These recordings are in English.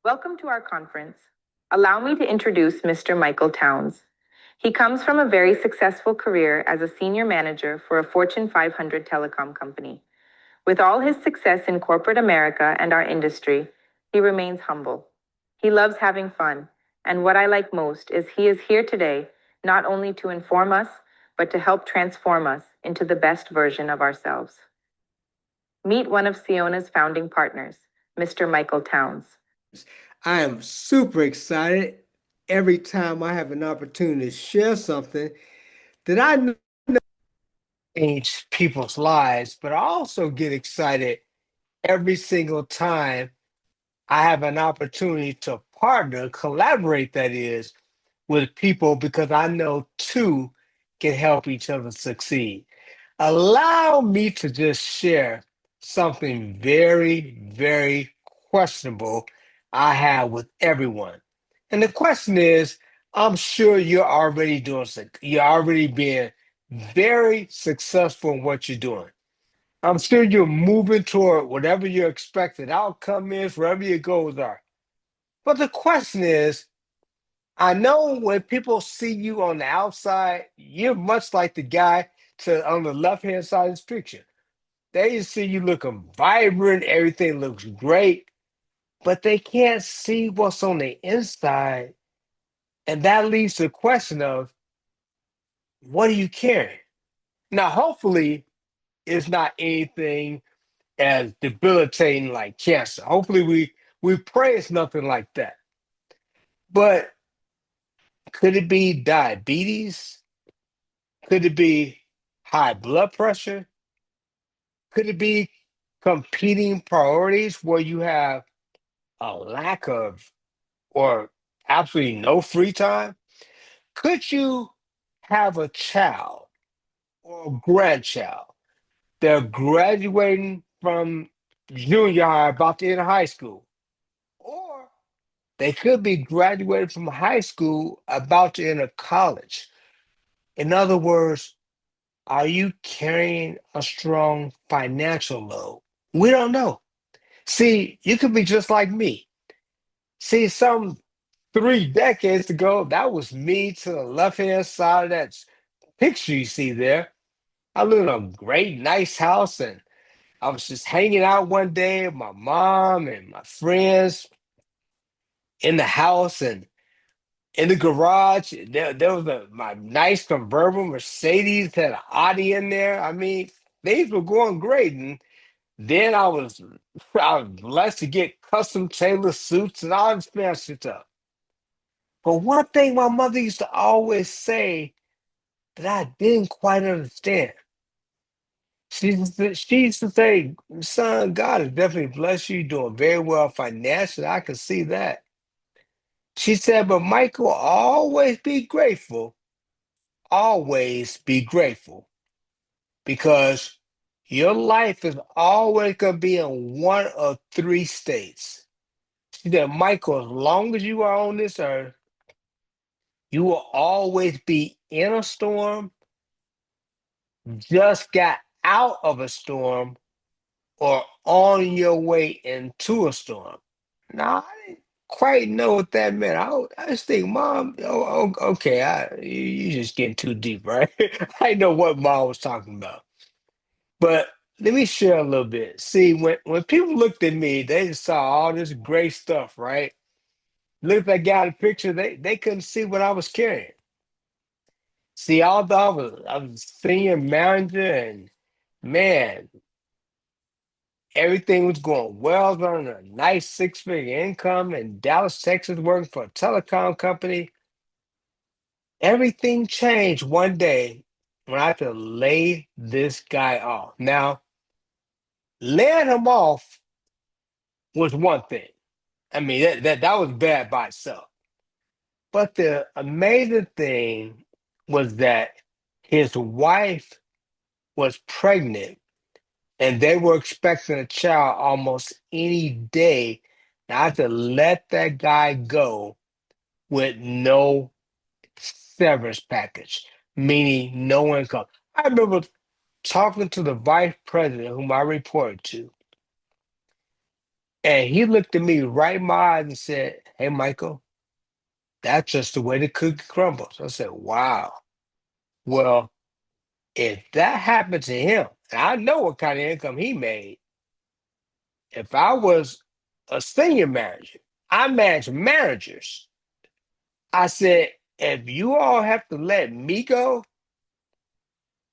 Welcome to our conference. Allow me to introduce Mr. Michael Towns. He comes from a very successful career as a senior manager for a Fortune 500 telecom company. With all his success in corporate America and our industry, he remains humble. He loves having fun, and what I like most is he is here today not only to inform us, but to help transform us into the best version of ourselves. Meet one of Siona's founding partners, Mr. Michael Towns. I am super excited every time I have an opportunity to share something that I know change people's lives, but I also get excited every single time I have an opportunity to partner, collaborate, that is, with people because I know two can help each other succeed. Allow me to just share something very, very questionable I have with everyone. And the question is, I'm sure you're already being very successful in what you're doing. I'm sure you're moving toward whatever your expected outcome is, wherever your goals are. But the question is, I know when people see you on the outside, you're much like the guy on the left hand side of this picture. They see you looking vibrant, everything looks great, but they can't see what's on the inside. And that leads to the question of what are you carrying? Now, hopefully, it's not anything as debilitating like cancer. Hopefully, we pray it's nothing like that. But could it be diabetes? Could it be high blood pressure? Could it be competing priorities where you have a lack of or absolutely no free time? Could you have a child or a grandchild? They're graduating from junior high, about to enter high school. Or they could be graduating from high school, about to enter college. In other words, are you carrying a strong financial load? We don't know. See, you could be just like me. See, some 3 decades ago, that was me to the left hand side of that picture you see there. I lived in a great, nice house, and I was just hanging out one day with my mom and my friends in the house and in the garage. There was my nice convertible Mercedes, had an Audi in there. I mean, things were going great. And then I was blessed to get custom tailored suits and all this fancy stuff. But one thing my mother used to always say that I didn't quite understand. She used to say, son, God has definitely blessed you, doing very well financially. I can see that. She said, but Michael, always be grateful. Always be grateful because your life is always going to be in one of three states. She said, Michael, as long as you are on this earth, you will always be in a storm, just got out of a storm, or on your way into a storm. Now, I didn't quite know what that meant. I just think, Mom, okay, you just getting too deep, right? I didn't know what Mom was talking about. But let me share a little bit. See, when people looked at me, they just saw all this great stuff, right? Looked like I got a picture, they couldn't see what I was carrying. See, although I was senior manager and man, everything was going well. I was earning a nice six-figure income in Dallas, Texas, working for a telecom company. Everything changed one day when I had to lay this guy off. Now, laying him off was one thing. I mean, that was bad by itself. But the amazing thing was that his wife was pregnant and they were expecting a child almost any day. Now, I had to let that guy go with no severance package, meaning no income. I remember talking to the vice president, whom I reported to, And he looked at me right in my eyes and said, "Hey, Michael, that's just the way the cookie crumbles." I said, "Wow. Well, if that happened to him, and I know what kind of income he made, if I was a senior manager, I manage managers. I said, if you all have to let me go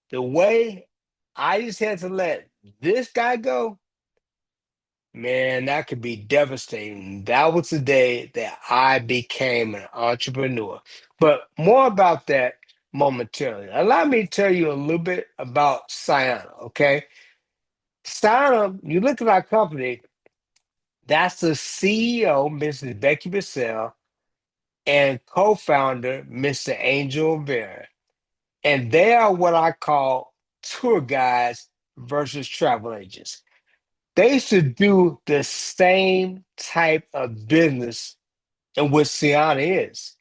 the way I just had to let this guy go, man, that could be devastating." That was the day that I became an entrepreneur. But more about that momentarily. Allow me to tell you a little bit about Ciana, okay? Ciana, you look at our company, that's the CEO, Mrs. Becky Bissell, and co-founder, Mr. Angel Vera. And they are what I call tour guides versus travel agents. They should do the same type of business in which Ciana is.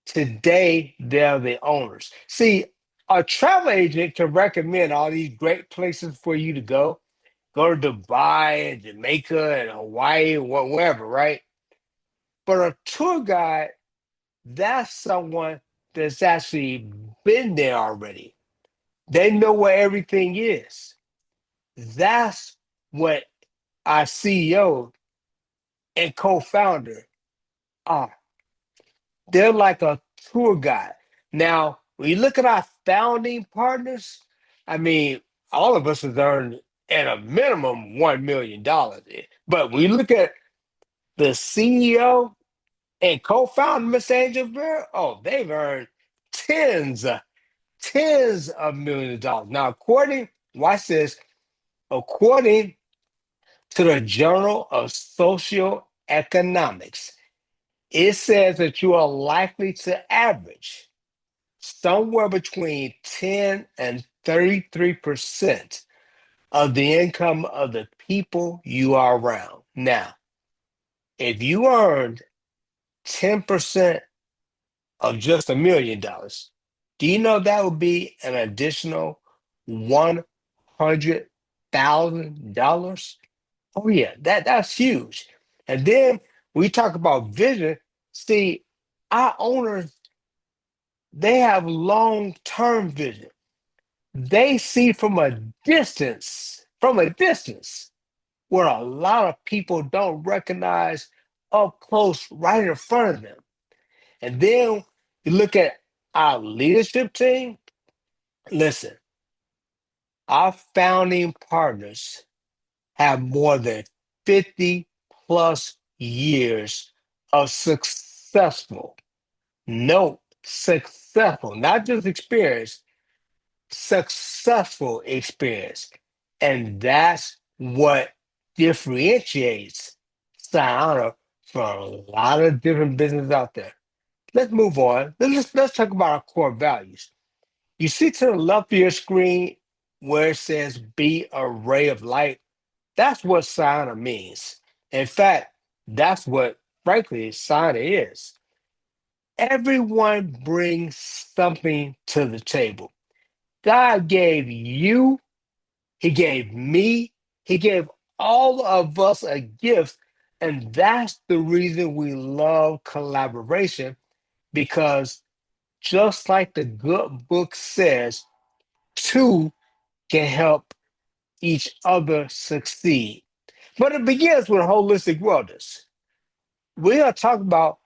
Today, they're the owners. See, a travel agent can recommend all these great places for you to go. Go to Dubai and Jamaica and Hawaii, wherever, right? But a tour guide, that's someone that's actually been there already. They know where everything is. That's what our CEO and co-founder are. They're like a tour guide. Now, when you look at our founding partners, I mean, all of us have earned at a minimum $1 million. But when you look at the CEO and co-founder, Miss Angel Bear, oh, they've earned tens, of tens of millions of dollars. Now, watch this, according to the Journal of Social Economics, it says that you are likely to average somewhere between 10 and 33% of the income of the people you are around. Now, if you earned 10% of just $1 million, do you know that would be an additional $100,000? Oh yeah, that's huge. And then we talk about vision. See, our owners, they have long-term vision. They see from a distance, where a lot of people don't recognize up close right in front of them. And then you look at our leadership team. Listen, our founding partners have more than 50 plus years of successful, not just experience, successful experience. And that's what differentiates Sayana from a lot of different businesses out there. Let's move on. Let's talk about our core values. You see to the left of your screen where it says be a ray of light. That's what Sayana means. In fact, that's what, frankly, Sayana is. Everyone brings something to the table. God gave you, He gave me, He gave all of us a gift. And that's the reason we love collaboration, because just like the good book says, two can help each other succeed. But it begins with holistic wellness. We are talking about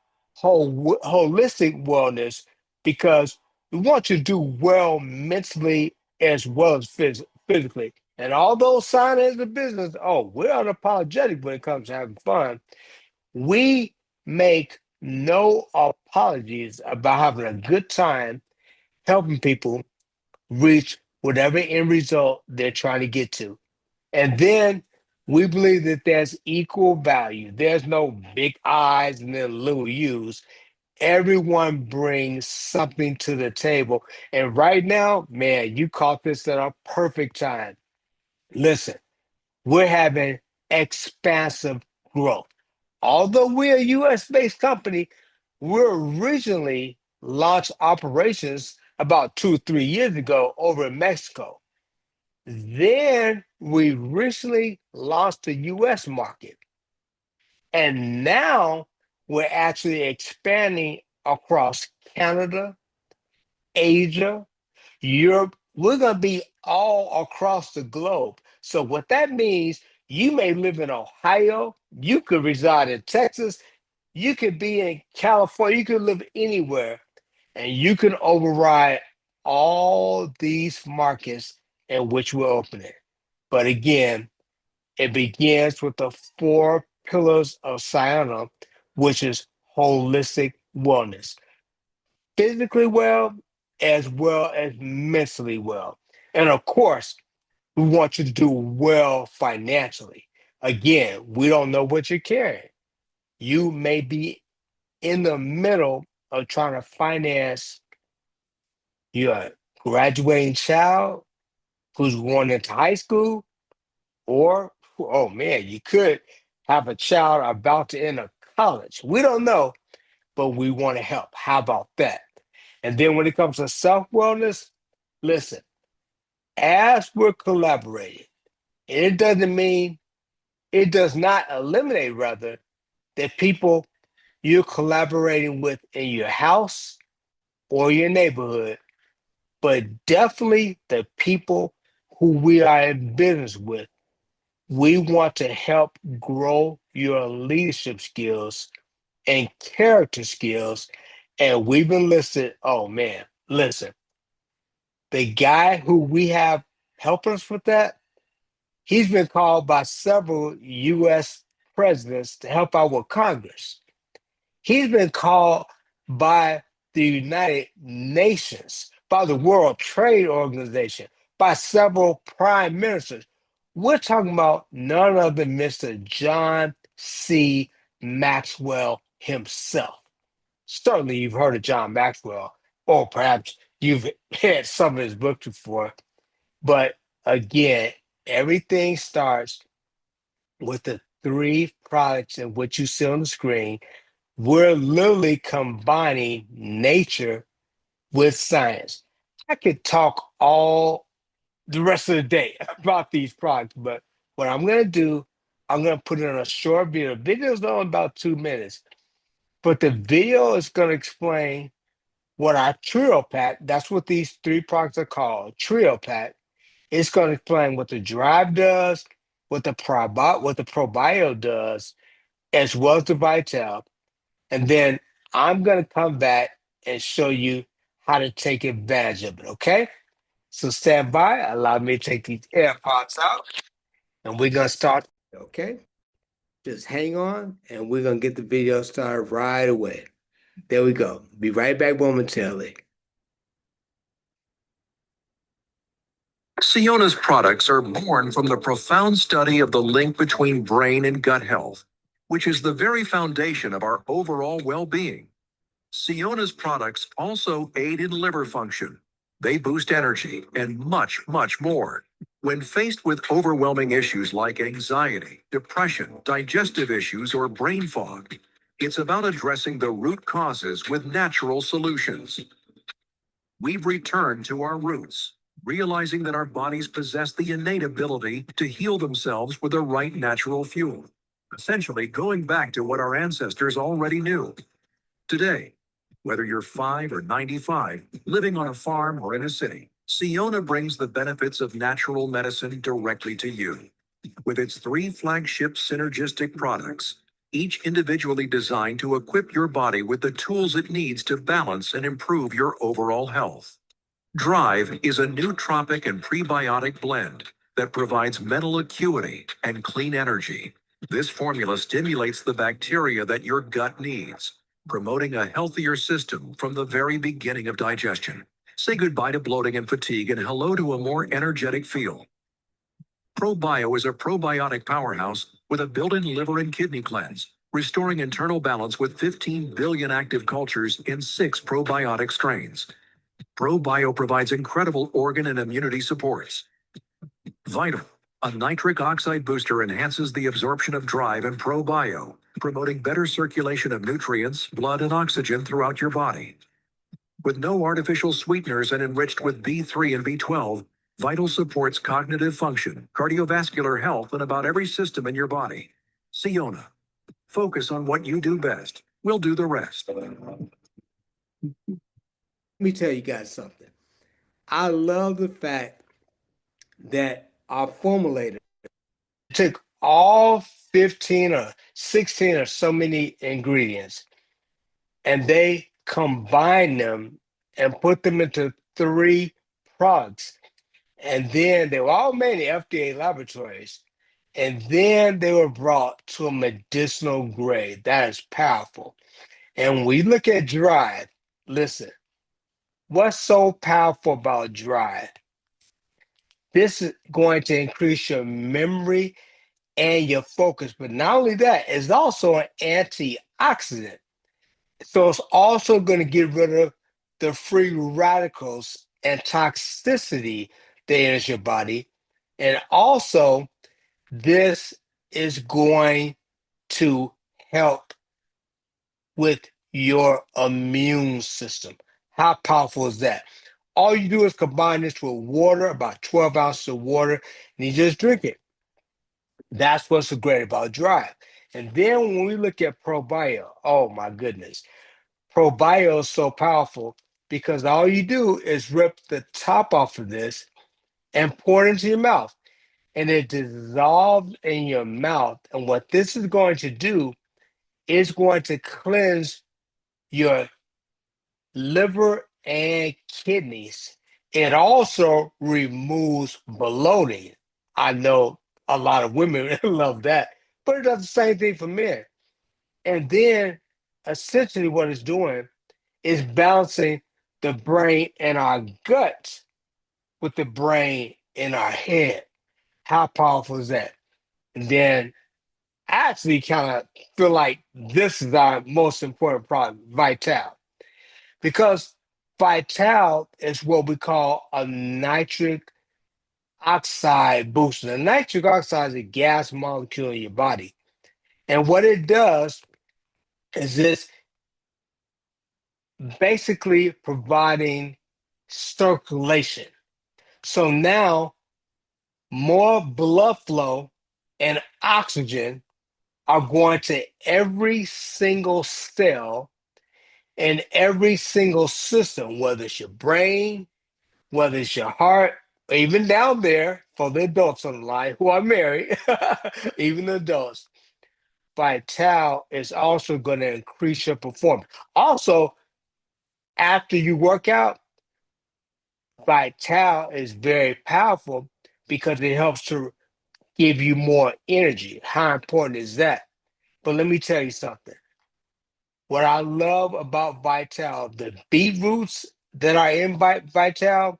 holistic wellness because we want you to do well mentally as well as physically. And although sign is a business, oh, we're unapologetic when it comes to having fun. We make no apologies about having a good time helping people reach whatever end result they're trying to get to. And then we believe that there's equal value. There's no big I's and then little U's. Everyone brings something to the table. And right now, man, you caught this at a perfect time. Listen, we're having expansive growth. Although we're a US based company, we're originally launched operations about 2 or 3 years ago over in Mexico. Then we recently launched the US market. And now we're actually expanding across Canada, Asia, Europe. We're going to be all across the globe. So, what that means, you may live in Ohio, you could reside in Texas, you could be in California, you could live anywhere, and you can override all these markets in which we're opening. But again, it begins with the four pillars of Sayona, which is holistic wellness, physically well as mentally well. And of course, we want you to do well financially. Again, we don't know what you're carrying. You may be in the middle of trying to finance your graduating child who's going into high school, or, oh man, you could have a child about to enter college. We don't know, but we want to help. How about that? And then when it comes to self wellness, listen, as we're collaborating, it doesn't mean, it does not eliminate, rather, that people you're collaborating with in your house or your neighborhood, but definitely the people who we are in business with. We want to help grow your leadership skills and character skills. And we've been listed, oh man, listen, the guy who we have helping us with that, he's been called by several US presidents to help out with Congress. He's been called by the United Nations, by the World Trade Organization, by several prime ministers. We're talking about none other than Mr. John C. Maxwell himself. Certainly, you've heard of John Maxwell, or perhaps you've read some of his books before. But again, everything starts with the three products in which you see on the screen. We're literally combining nature with science. I could talk all the rest of the day about these products, but what I'm going to do, I'm going to put it on a short video. The video is only about 2 minutes, but the video is going to explain what our Trio Pack, that's what these three products are called, Trio Pack. It's going to explain what the Drive does, what the Probio does, as well as the Vital. And then I'm going to come back and show you how to take advantage of it, okay? So stand by, allow me to take these AirPods out, and we're going to start, okay? Just hang on, and we're going to get the video started right away. There we go. Be right back momentarily. Siona's products are born from the profound study of the link between brain and gut health, which is the very foundation of our overall well-being. Siona's products also aid in liver function. They boost energy and much, much more. When faced with overwhelming issues like anxiety, depression, digestive issues, or brain fog, it's about addressing the root causes with natural solutions. We've returned to our roots, realizing that our bodies possess the innate ability to heal themselves with the right natural fuel, essentially going back to what our ancestors already knew. Today, whether you're 5 or 95, living on a farm or in a city, Siona brings the benefits of natural medicine directly to you. With its three flagship synergistic products, each individually designed to equip your body with the tools it needs to balance and improve your overall health. Drive is a nootropic and prebiotic blend that provides mental acuity and clean energy. This formula stimulates the bacteria that your gut needs, promoting a healthier system from the very beginning of digestion. Say goodbye to bloating and fatigue and hello to a more energetic feel. ProBio is a probiotic powerhouse with a built-in liver and kidney cleanse, restoring internal balance with 15 billion active cultures in 6 probiotic strains. ProBio provides incredible organ and immunity supports. Vital, a nitric oxide booster, enhances the absorption of Drive and ProBio, promoting better circulation of nutrients, blood, and oxygen throughout your body. With no artificial sweeteners and enriched with B3 and B12, Vital supports cognitive function, cardiovascular health, and about every system in your body. Siona, Focus on what you do best. We'll do the rest. Let me tell you guys something. I love the fact that our formulator took all 15 or 16 or so many ingredients and they combined them and put them into three products. And then they were all made in FDA laboratories. And then they were brought to a medicinal grade. That is powerful. And when we look at dried, listen, what's so powerful about dried? This is going to increase your memory and your focus. But not only that, it's also an antioxidant. So it's also going to get rid of the free radicals and toxicity that enters your body. And also, this is going to help with your immune system. How powerful is that? All you do is combine this with water, about 12 ounces of water, and you just drink it. That's what's so great about Drive. And then when we look at ProBio, oh my goodness, ProBio is so powerful because all you do is rip the top off of this and pour it into your mouth. And it dissolves in your mouth. And what this is going to do is going to cleanse your liver and kidneys. It also removes bloating. I know a lot of women love that, but it does the same thing for men. And then essentially what it's doing is balancing the brain in our guts with the brain in our head. How powerful is that? And then I actually kind of feel like this is our most important product, Vital, because Vital is what we call a nitric oxide booster. The nitric oxide is a gas molecule in your body. And what it does is this basically providing circulation. So now more blood flow and oxygen are going to every single cell in every single system, whether it's your brain, whether it's your heart, or even down there for the adults on the line who are married, even the adults. Vital is also going to increase your performance. Also, after you work out, Vital is very powerful because it helps to give you more energy. How important is that? But let me tell you something. What I love about Vital, the beetroots that are in Vital,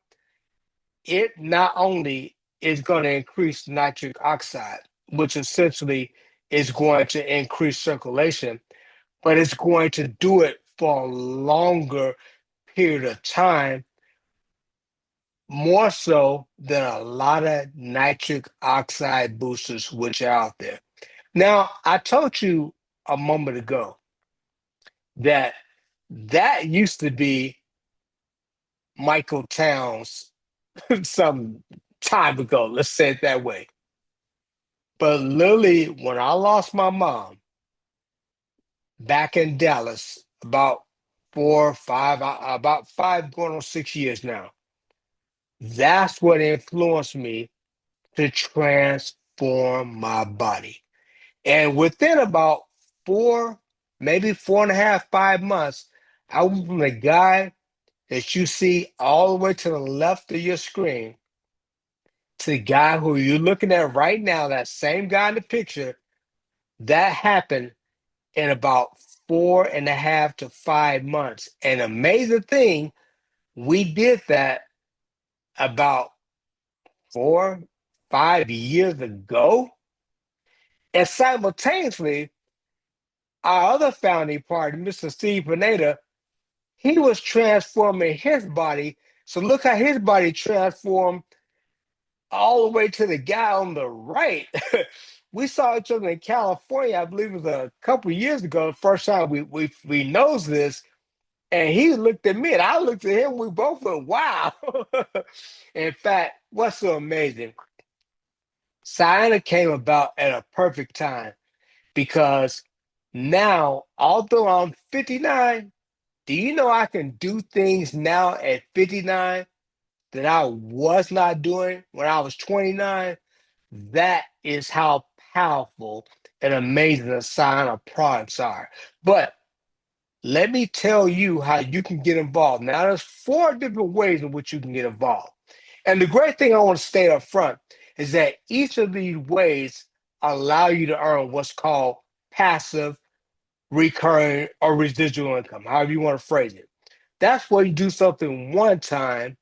it not only is going to increase nitric oxide, which essentially is going to increase circulation, but it's going to do it for a longer period of time, more so than a lot of nitric oxide boosters which are out there. Now, I told you a moment ago that that used to be Michael Towns some time ago, let's say it that way. But literally, when I lost my mom back in Dallas, about 4 or 5, about 5 going on 6 years now, that's what influenced me to transform my body. And within about 4, maybe 4.5, 5 months, I went from the guy that you see all the way to the left of your screen to the guy who you're looking at right now, that same guy in the picture. That happened in about 4.5 to 5 months. An amazing thing, we did that about 4, 5 years ago. And simultaneously, our other founding partner, Mr. Steve Pineda, he was transforming his body. So look how his body transformed all the way to the guy on the right. We saw each other in California, I believe it was a couple years ago, the first time we knows this. And he looked at me and I looked at him. We both went, wow. In fact, what's so amazing? Sienna came about at a perfect time because Now, although I'm 59, do you know I can do things now at 59 that I was not doing when I was 29? That is how powerful and amazing the sign of products are. But let me tell you how you can get involved. Now, there's four different ways in which you can get involved. And the great thing I want to state up front is that each of these ways allow you to earn what's called passive, recurring, or residual income, however you want to phrase it. That's where you do something one time,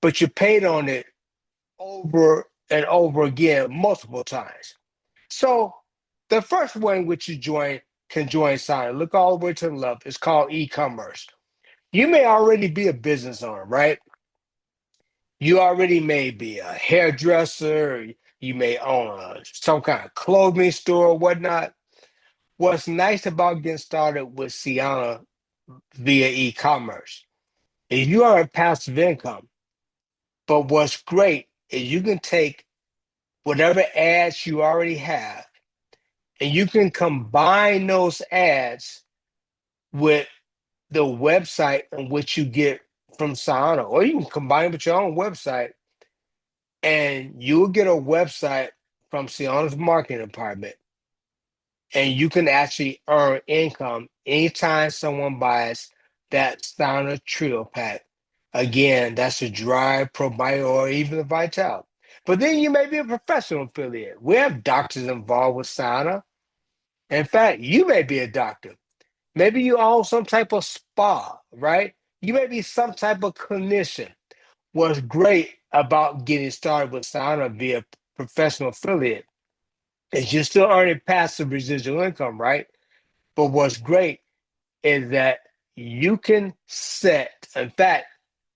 but you paid on it over and over again multiple times. So the first way in which you can join Sign, look all the way to the left, it's called e-commerce. You may already be a business owner, right? You already may be a hairdresser, you may own some kind of clothing store or whatnot. What's nice about getting started with Ciana via e-commerce is you earn passive income. But what's great is you can take whatever ads you already have and you can combine those ads with the website in which you get from Ciana, or you can combine it with your own website and you'll get a website from Ciana's marketing department and you can actually earn income anytime someone buys that Ciana Trio pack. Again, that's a dry, probiotic, or even a Vital. But then you may be a professional affiliate. We have doctors involved with Ciana. In fact, you may be a doctor. Maybe you own some type of spa, right? You may be some type of clinician. What's great about getting started with Ciana via professional affiliate is you're still earning passive residual income, right? But what's great is that you can in fact,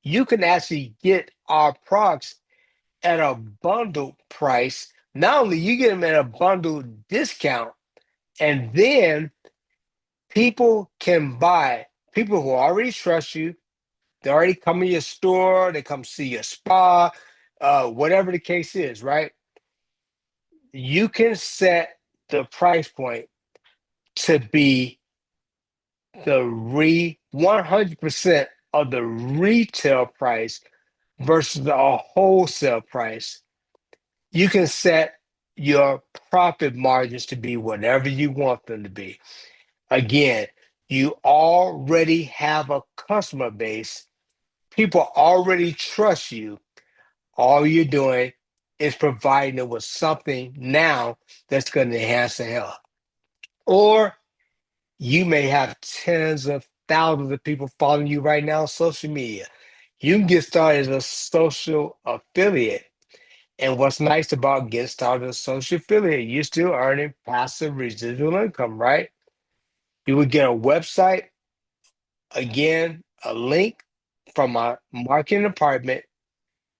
you can actually get our products at a bundled price. Not only you get them at a bundled discount, and then people can buy, people who already trust you, they already come in your store, they come see your spa, whatever the case is, right? You can set the price point to be the 100% of the retail price versus the wholesale price. You can set your profit margins to be whatever you want them to be. Again, you already have a customer base. People already trust you. All you're doing is providing them with something now that's going to enhance their health. Or you may have tens of thousands of people following you right now on social media. You can get started as a social affiliate. And what's nice about getting started as a social affiliate, you're still earning passive residual income, right? You would get a website, again, a link from our marketing department,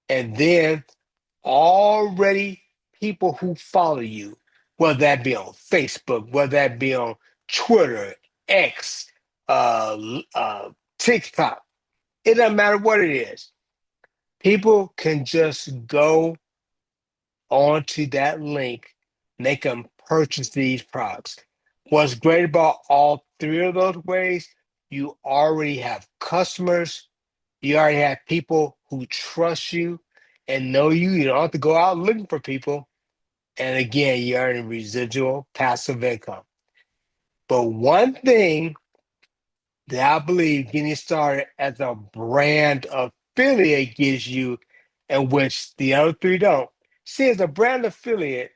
and then already people who follow you, whether that be on Facebook, whether that be on Twitter, X, TikTok, it doesn't matter what it is. People can just go onto that link and they can purchase these products. What's great about all three of those ways, you already have customers, you already have people who trust you and know you. You don't have to go out looking for people. And again, you're earning residual passive income. But one thing that I believe getting started as a brand affiliate gives you, and which the other three don't. See, as a brand affiliate,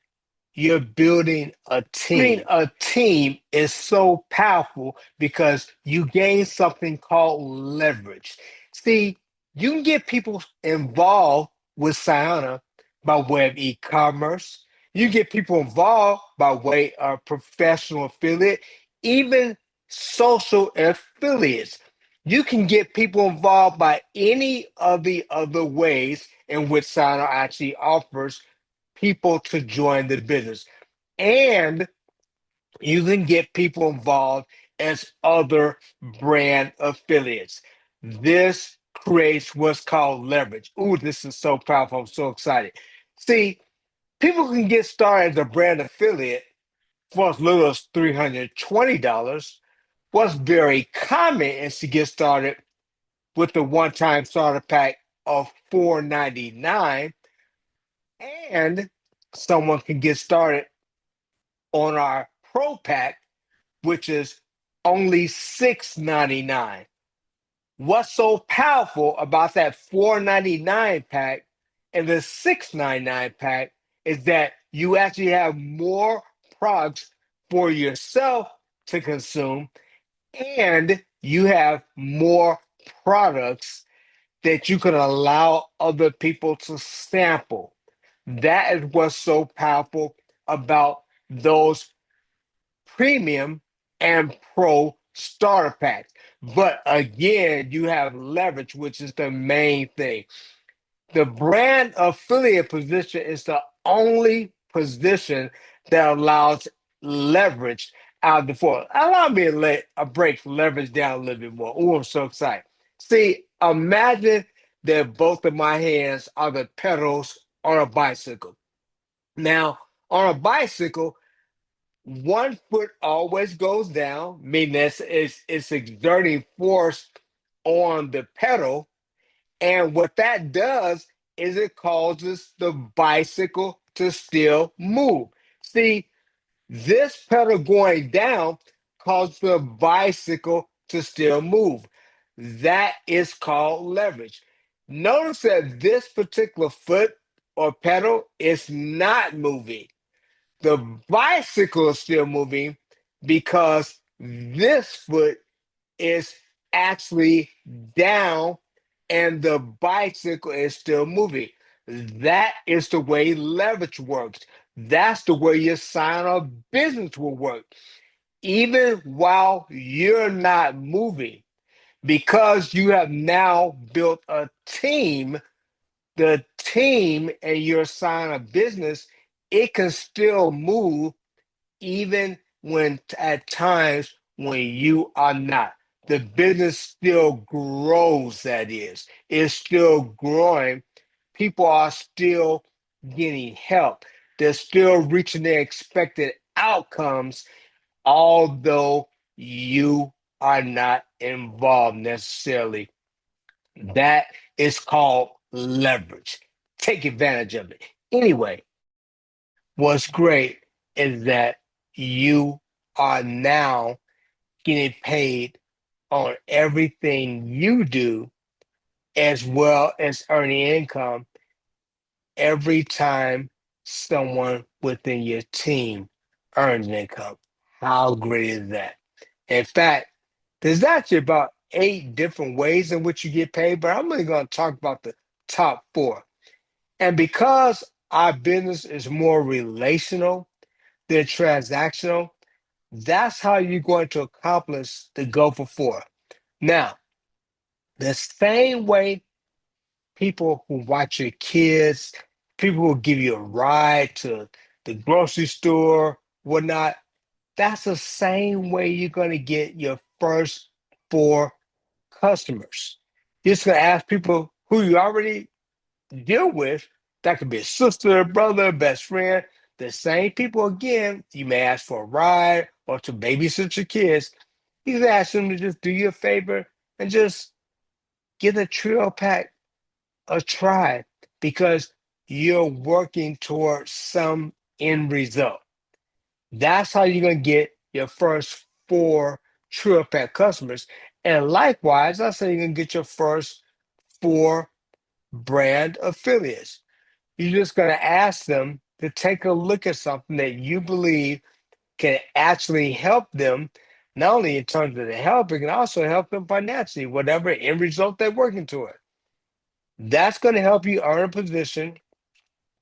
you're building a team. Building a team is so powerful because you gain something called leverage. See, you can get people involved with Ciana by way of e-commerce. You get people involved by way of professional affiliate, even social affiliates. You can get people involved by any of the other ways in which Ciana actually offers people to join the business. And you can get people involved as other brand affiliates. This creates what's called leverage. Ooh, this is so powerful. I'm so excited. See, people can get started as a brand affiliate for as little as $320. What's very common is to get started with the one-time starter pack of $4.99, and someone can get started on our Pro Pack, which is only $6.99. What's so powerful about that $4.99 pack and the $6.99 pack is that you actually have more products for yourself to consume, and you have more products that you can allow other people to sample. That is what's so powerful about those premium and pro starter packs. But again, you have leverage, which is the main thing. The brand affiliate position is the only position that allows leverage out of the four. Allow me to let a break leverage down a little bit more. Oh, I'm so excited. See, imagine that both of my hands are the pedals on a bicycle. Now, on a bicycle, one foot always goes down, meaning it's exerting force on the pedal. And what that does is it causes the bicycle to still move. See, this pedal going down causes the bicycle to still move. That is called leverage. Notice that this particular foot or pedal is not moving. The bicycle is still moving because this foot is actually down and the bicycle is still moving. That is the way leverage works. That's the way your sign of business will work. Even while you're not moving, because you have now built a team, the team and your sign of business, it can still move even when at times when you are not. The business still grows, that is. It's still growing. People are still getting help. They're still reaching their expected outcomes, although you are not involved necessarily. That is called leverage. Take advantage of it. Anyway, what's great is that you are now getting paid on everything you do, as well as earning income every time someone within your team earns income. How great is that? In fact, there's actually about 8 different ways in which you get paid, but I'm only going to talk about the top 4. And because our business is more relational than transactional, that's how you're going to accomplish the goal for 4. Now, the same way people who watch your kids, people who give you a ride to the grocery store, whatnot, that's the same way you're going to get your first 4 customers. You're just going to ask people who you already deal with. That could be a sister, brother, best friend. The same people again, you may ask for a ride or to babysit your kids. You can ask them to just do you a favor and just give the trio pack a try because you're working towards some end result. That's how you're going to get your first 4 trio pack customers. And likewise, I say you're going to get your first 4 brand affiliates. You're just going to ask them to take a look at something that you believe can actually help them, not only in terms of the help, it can also help them financially, whatever end result they're working toward. That's going to help you earn a position.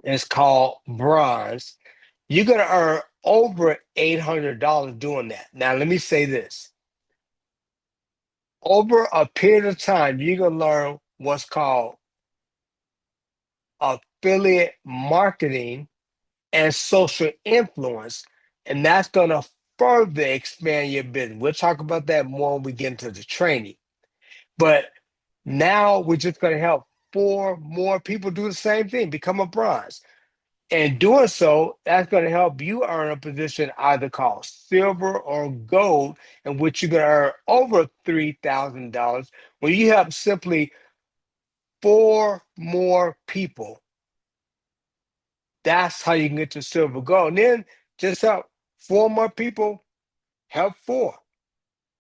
It's called bronze. You're going to earn over $800 doing that. Now, let me say this. Over a period of time, you're going to learn what's called affiliate marketing and social influence, and that's going to further expand your business. We'll talk about that more when we get into the training. But now we're just going to help 4 more people do the same thing, become a bronze. And doing so, that's going to help you earn a position either called silver or gold, in which you're going to earn over $3,000 when you help simply four more people. That's how you can get to silver gold. And then just help four more people, help four.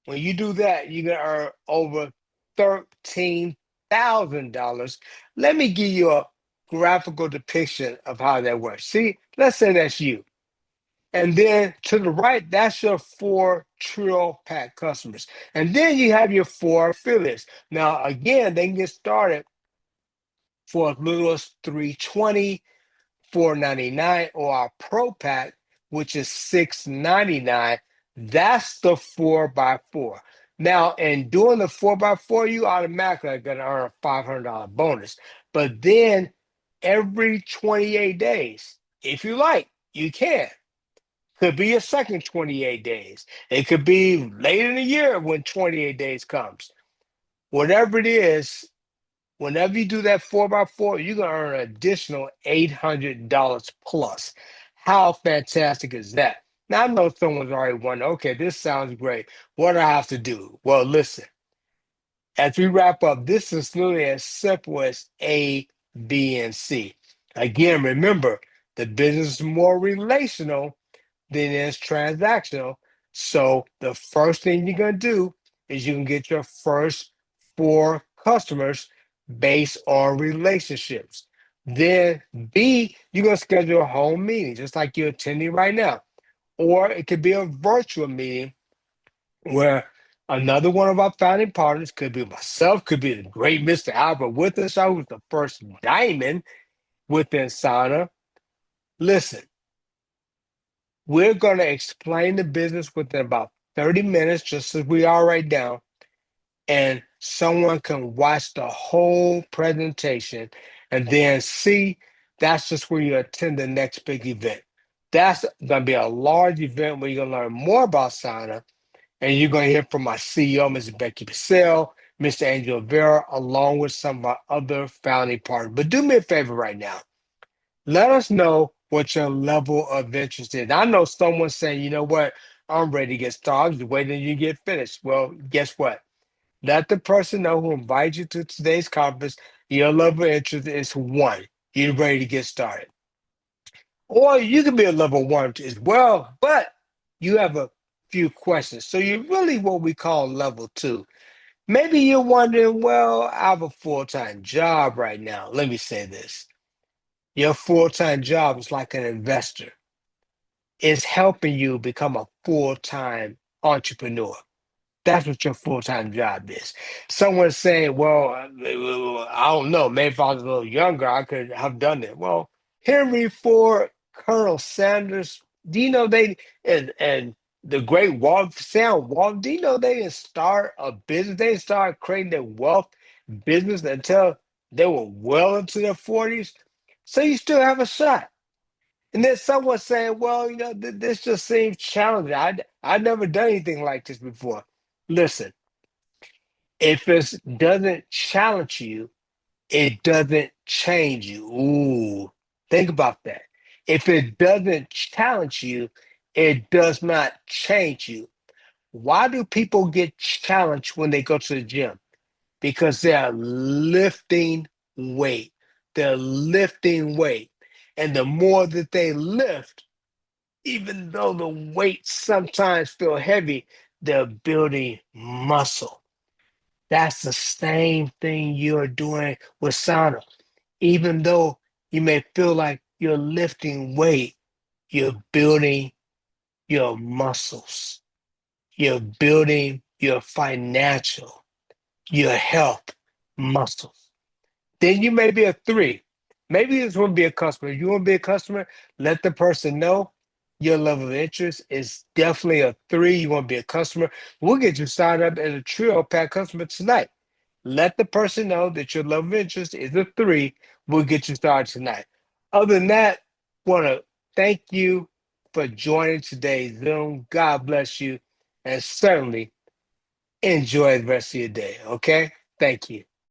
When you do that, you're going to earn over $13,000. Let me give you a graphical depiction of how that works. See, let's say that's you. And then to the right, that's your four Trio Pack customers. And then you have your four affiliates. Now, again, they can get started for as little as $320, $499, or our Pro Pack, which is $699. That's the 4x4. Now, in doing the 4x4, you automatically are going to earn a $500 bonus. But then every 28 days, if you like, you can. Could be a second 28 days. It could be later in the year when 28 days comes. Whatever it is, whenever you do that 4x4, you're going to earn an additional $800 plus. How fantastic is that? Now, I know someone's already wondering, okay, this sounds great. What do I have to do? Well, listen, as we wrap up, this is literally as simple as A, B, and C. Again, remember, the business is more relational than it is transactional. So the first thing you're going to do is you can get your first four customers based on relationships. Then B, you're going to schedule a home meeting, just like you're attending right now. Or it could be a virtual meeting where another one of our founding partners, could be myself, could be the great Mr. Albert Withenshaw, who's the first diamond within Sauna. Listen, we're going to explain the business within about 30 minutes, just as we are right now. And someone can watch the whole presentation and then see. That's just where you attend the next big event. That's going to be a large event where you're going to learn more about Sauna. And you're going to hear from my CEO, Mr. Becky Purcell, Mr. Angel Vera, along with some of our other founding partners. But do me a favor right now. Let us know what your level of interest is. I know someone's saying, you know what, I'm ready to get started. I'm just waiting until you get finished. Well, guess what? Let the person know who invited you to today's conference your level of interest is one. You're ready to get started. Or you can be a level one as well, but you have a few questions. So you're really what we call level two. Maybe you're wondering, well, I have a full-time job right now. Let me say this. Your full-time job is like an investor. It's helping you become a full-time entrepreneur. That's what your full-time job is. Someone's saying, well, I don't know, maybe if I was a little younger, I could have done it. Well, Henry Ford, Colonel Sanders, do you know and the great Sam Walt, do you know they didn't start a business? They didn't start creating their wealth business until they were well into their 40s. So you still have a shot. And then someone saying, well, this just seems challenging. I've never done anything like this before. Listen, if it doesn't challenge you, it doesn't change you. Ooh, think about that. If it doesn't challenge you, it does not change you. Why do people get challenged when they go to the gym? Because they're lifting weight. They're lifting weight. And the more that they lift, even though the weights sometimes feel heavy, they're building muscle. That's the same thing you're doing with sauna. Even though you may feel like you're lifting weight, you're building your muscles. You're building your financial, your health muscles. Then you may be a three. Maybe you just want to be a customer. If you want to be a customer, let the person know your level of interest is definitely a three. You want to be a customer. We'll get you signed up as a Trio Pack customer tonight. Let the person know that your level of interest is a three. We'll get you started tonight. Other than that, want to thank you for joining today's Zoom. God bless you. And certainly enjoy the rest of your day. Okay? Thank you.